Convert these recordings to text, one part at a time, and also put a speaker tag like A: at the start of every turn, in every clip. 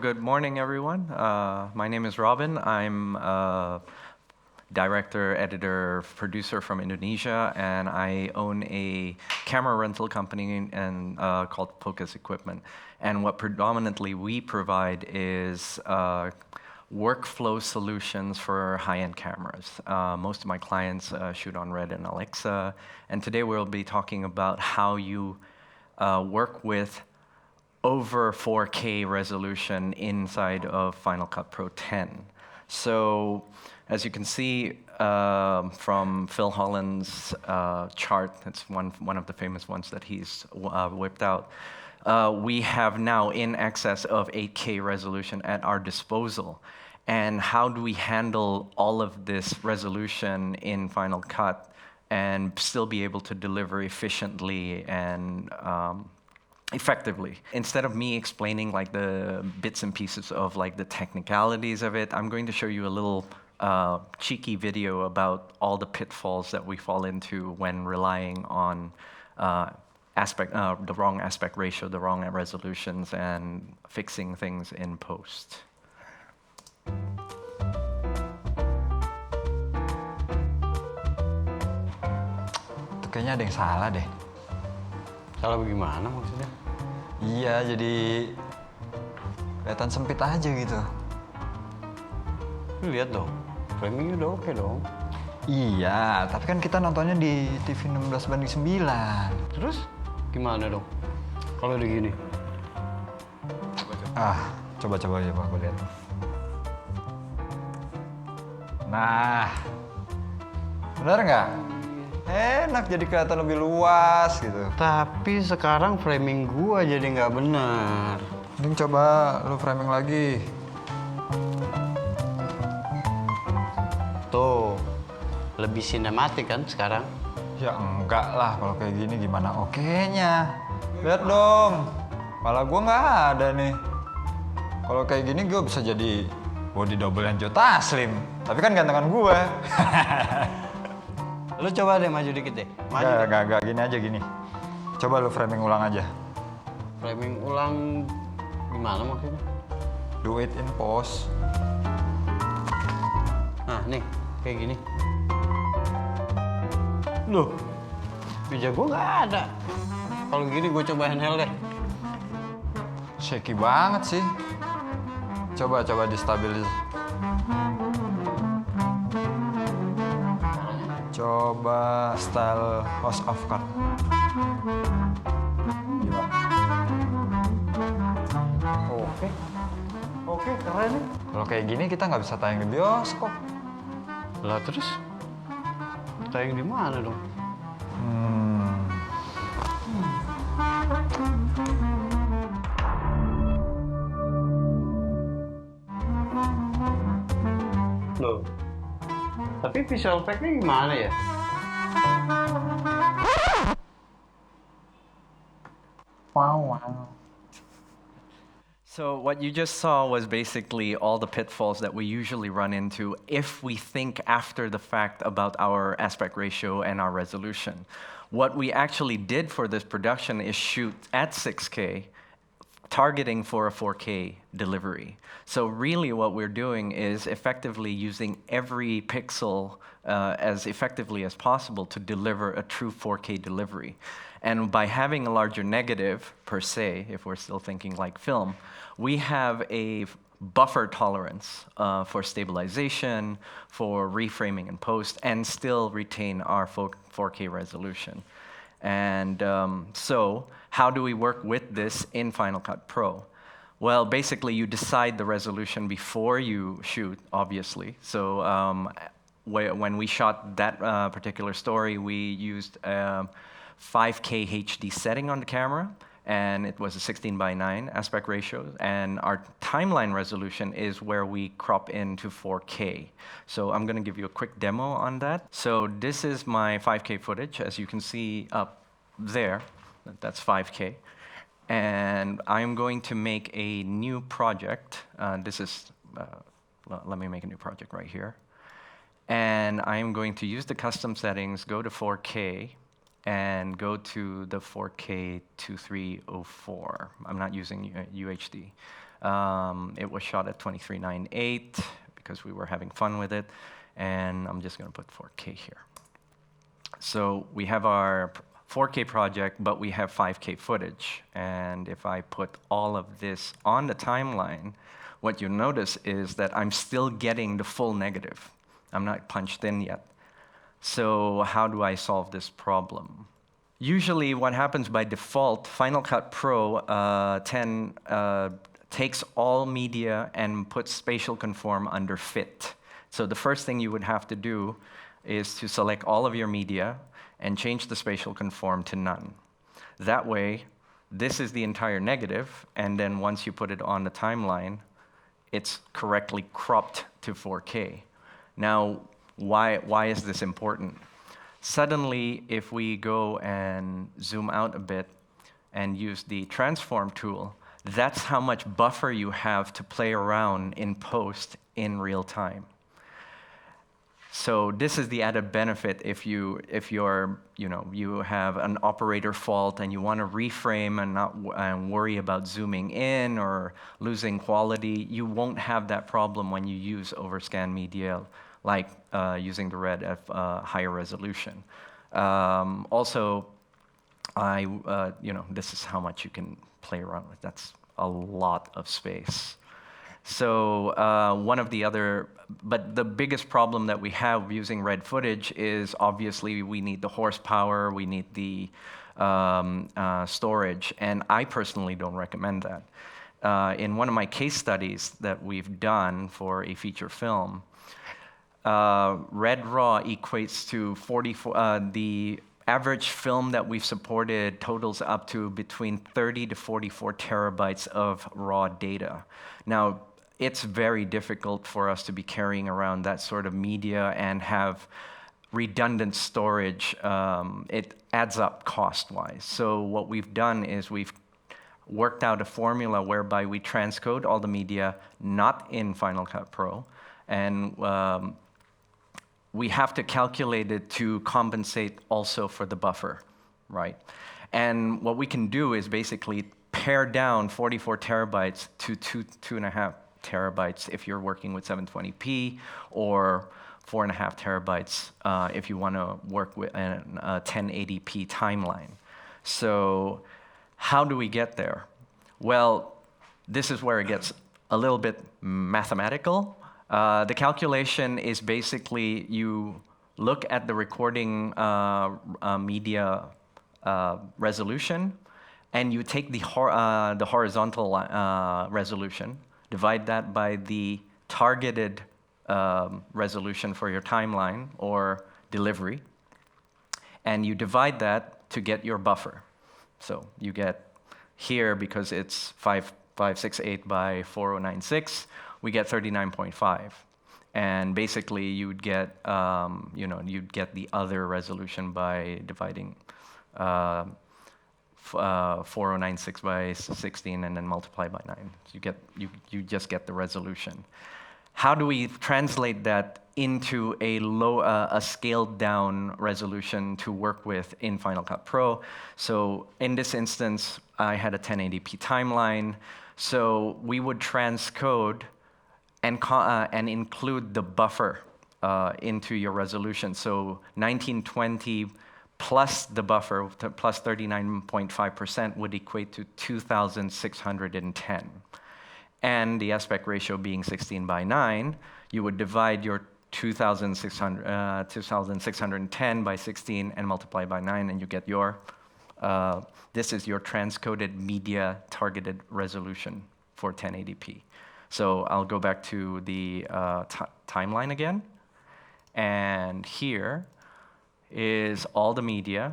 A: good morning, everyone. My name is Robin. I'm a director, editor, producer from Indonesia, and I own a camera rental company called Focus Equipment. And what predominantly we provide is workflow solutions for high-end cameras. Most of my clients shoot on Red and Alexa, and today we'll be talking about how you work with over 4K resolution inside of Final Cut Pro 10. So, as you can see from Phil Holland's chart, it's one of the famous ones that he's whipped out, we have now in excess of 8K resolution at our disposal. And how do we handle all of this resolution in Final Cut and still be able to deliver efficiently and effectively? Instead of me explaining like the bits and pieces of like the technicalities of it, I'm going to show you a little cheeky video about all the pitfalls that we fall into when relying on the wrong aspect ratio, the wrong resolutions, and fixing things in post.
B: Itu kayaknya ada yang salah deh.
C: Salah bagaimana maksudnya?
B: Iya, jadi kelihatan sempit aja gitu.
C: Lu lihat dong, framingnya udah oke dong.
B: Iya, tapi kan kita nontonnya di TV 16:9.
C: Terus gimana dong? Kalau udah gini?
B: Coba aku lihat. Nah, benar nggak? Enak, jadi kelihatan lebih luas gitu.
C: Tapi sekarang framing gua jadi nggak benar.
B: Mending coba lu framing lagi.
C: Tuh, lebih sinematik kan sekarang?
B: Ya enggak lah, kalau kayak gini gimana oke-nya. Lihat dong, kepala gua nggak ada nih. Kalau kayak gini gua bisa jadi body double yang Joe Taslim. Tapi kan gantengan gua.
C: Lu coba deh maju dikit deh. Maju.
B: Enggak, gini aja gini. Coba lu framing ulang aja.
C: Framing ulang gimana maksudnya?
B: Do it in post.
C: Nah, nih, kayak gini. Loh, meja gua nggak ada. Kalau gini gua coba handheld deh.
B: Shaky banget sih. Coba distabilis. Coba style host of cut. Gimana?
C: Oke, keren nih.
B: Kalau kayak gini kita nggak bisa tayang di bioskop.
C: Lah terus tayang di mana dong? Loh, tapi visual effect-nya gimana ya?
A: Wow. So what you just saw was basically all the pitfalls that we usually run into if we think after the fact about our aspect ratio and our resolution. What we actually did for this production is shoot at 6K, targeting for a 4K delivery. So really what we're doing is effectively using every pixel as effectively as possible to deliver a true 4K delivery. And by having a larger negative, per se, if we're still thinking like film, we have a buffer tolerance for stabilization, for reframing in post, and still retain our 4K resolution. And so how do we work with this in Final Cut Pro? Well, basically, you decide the resolution before you shoot, obviously. So when we shot that particular story, we used 5K HD setting on the camera, and it was a 16:9 aspect ratio. And our timeline resolution is where we crop into 4K. So I'm going to give you a quick demo on that. So this is my 5K footage, as you can see up there. That's 5K. And I'm going to make a new project. Let me make a new project right here. And I'm going to use the custom settings, go to 4K, and go to the 4K 2304. I'm not using UHD. It was shot at 23:9:8 because we were having fun with it. And I'm just going to put 4K here. So we have our 4K project, but we have 5K footage. And if I put all of this on the timeline, what you'll notice is that I'm still getting the full negative. I'm not punched in yet. So how do I solve this problem? Usually what happens by default, Final Cut Pro 10 takes all media and puts spatial conform under fit. So the first thing you would have to do is to select all of your media and change the spatial conform to none. That way, this is the entire negative, and then once you put it on the timeline, it's correctly cropped to 4K. Now, why is this important? Suddenly, if we go and zoom out a bit and use the transform tool, that's how much buffer you have to play around in post in real time. So this is the added benefit if you have an operator fault and you want to reframe and not worry about zooming in or losing quality. You won't have that problem when you use Overscan media, like using the red at higher resolution. Also, this is how much you can play around with. That's a lot of space. So but the biggest problem that we have using red footage is obviously we need the horsepower, we need the storage, and I personally don't recommend that. In one of my case studies that we've done for a feature film, red raw equates to 44, the average film that we've supported totals up to between 30 to 44 terabytes of raw data. Now, it's very difficult for us to be carrying around that sort of media and have redundant storage. It adds up cost-wise. So what we've done is we've worked out a formula whereby we transcode all the media not in Final Cut Pro, and we have to calculate it to compensate also for the buffer, right? And what we can do is basically pare down 44 terabytes to 2.5 terabytes if you're working with 720p, or 4.5 terabytes if you want to work with a 1080p timeline. So how do we get there? Well, this is where it gets a little bit mathematical. The calculation is basically you look at the recording media resolution, and you take the horizontal resolution, divide that by the targeted resolution for your timeline or delivery, and you divide that to get your buffer. So you get here, because it's 5568 by 4096, we get 39.5. And basically you'd get, you'd get the other resolution by dividing 4096 by 16 and then multiply by 9. So you just get the resolution. How do we translate that into a scaled down resolution to work with in Final Cut Pro? So in this instance, I had a 1080p timeline. So we would transcode and include the buffer into your resolution. So 1920 plus the buffer, plus 39.5%, would equate to 2,610. And the aspect ratio being 16:9, you would divide your 2,610 by 16 and multiply by 9, and you get your, this is your transcoded media targeted resolution for 1080p. So I'll go back to the timeline again. And here is all the media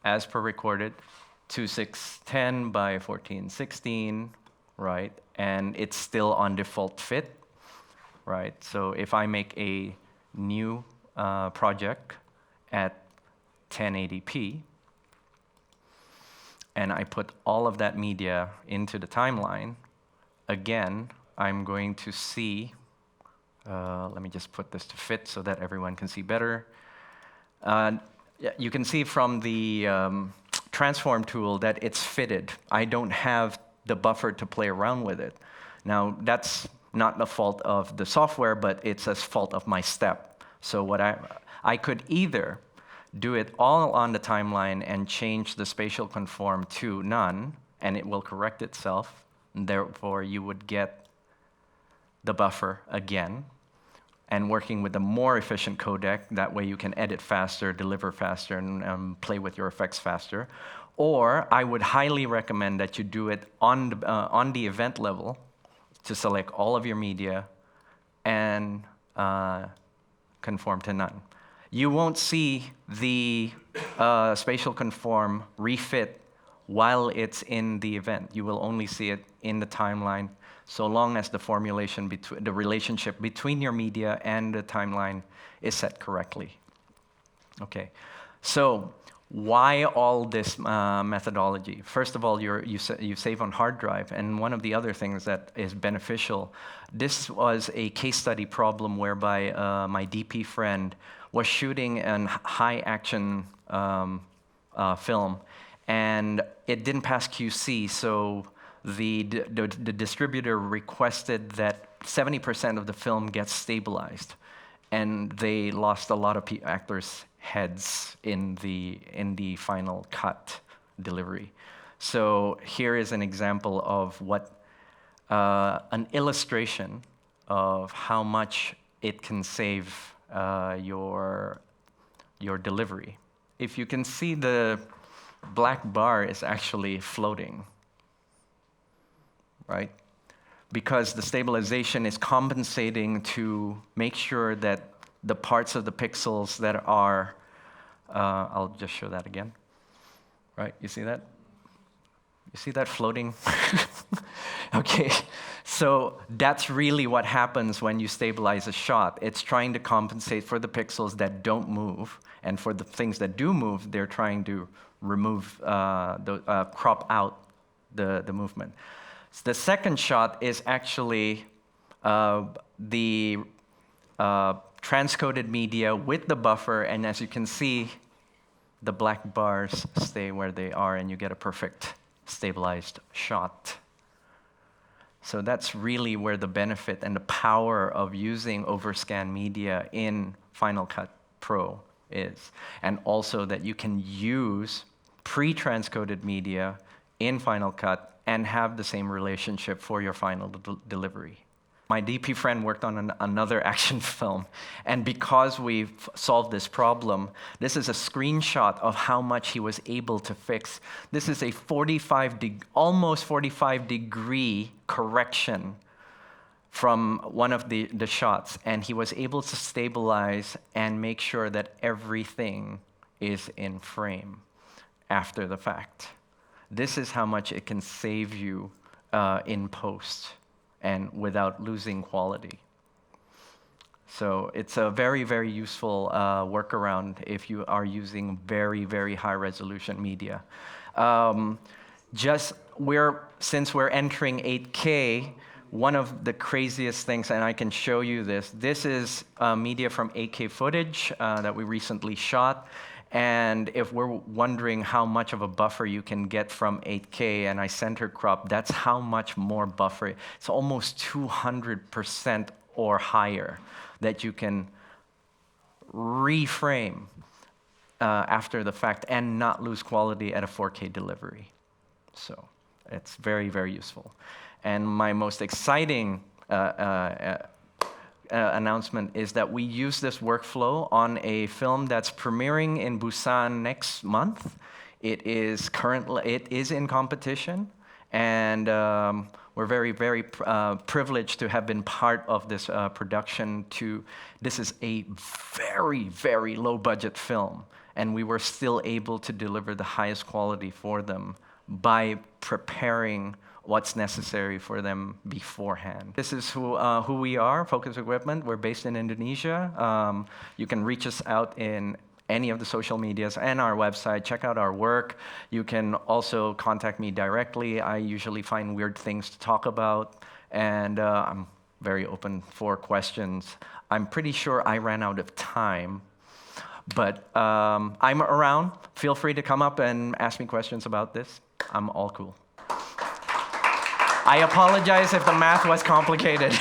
A: as per recorded, 2610 by 1416, right? And it's still on default fit, right? So if I make a new project at 1080p, and I put all of that media into the timeline, again, I'm going to see, let me just put this to fit so that everyone can see better. You can see from the transform tool that it's fitted. I don't have the buffer to play around with it. Now, that's not the fault of the software, but it's a fault of my step. So what I could either do it all on the timeline and change the spatial conform to none, and it will correct itself, and therefore you would get the buffer again, and working with a more efficient codec, that way you can edit faster, deliver faster, and play with your effects faster. Or I would highly recommend that you do it on the event level to select all of your media and conform to none. You won't see the spatial conform refit while it's in the event. You will only see it in the timeline, so long as the formulation, the relationship between your media and the timeline is set correctly. Okay, so why all this methodology? First of all, you save on hard drive, and one of the other things that is beneficial, this was a case study problem whereby my DP friend was shooting a high action film, and it didn't pass QC, so the distributor requested that 70% of the film gets stabilized, and they lost a lot of actors' heads in the final cut delivery. So here is an example of what an illustration of how much it can save your delivery. If you can see, the black bar is actually floating, right? Because the stabilization is compensating to make sure that the parts of the pixels that are, I'll just show that again, right? You see that? You see that floating? Okay, so that's really what happens when you stabilize a shot. It's trying to compensate for the pixels that don't move, and for the things that do move, they're trying to remove, crop out the movement. The second shot is actually the transcoded media with the buffer, and as you can see, the black bars stay where they are, and you get a perfect stabilized shot. So that's really where the benefit and the power of using Overscan media in Final Cut Pro is. And also that you can use pre-transcoded media in Final Cut and have the same relationship for your final delivery. My DP friend worked on another action film, and because we've solved this problem, this is a screenshot of how much he was able to fix. This is a almost 45-degree correction from one of the shots, and he was able to stabilize and make sure that everything is in frame after the fact. This is how much it can save you in post and without losing quality. So it's a very, very useful workaround if you are using very, very high resolution media. Since we're entering 8K, one of the craziest things, and I can show you this is media from 8K footage that we recently shot. And if we're wondering how much of a buffer you can get from 8K, and I center crop, that's how much more buffer. It's almost 200% or higher that you can reframe after the fact and not lose quality at a 4K delivery. So it's very, very useful. And my most exciting announcement is that we use this workflow on a film that's premiering in Busan next month. It is in competition, and we're very, very privileged to have been part of this production. This is a very, very low budget film, and we were still able to deliver the highest quality for them by preparing what's necessary for them beforehand. This is who we are, Focus Equipment. We're based in Indonesia. You can reach us out in any of the social medias and our website. Check out our work. You can also contact me directly. I usually find weird things to talk about, and I'm very open for questions. I'm pretty sure I ran out of time, but I'm around. Feel free to come up and ask me questions about this. I'm all cool. I apologize if the math was complicated.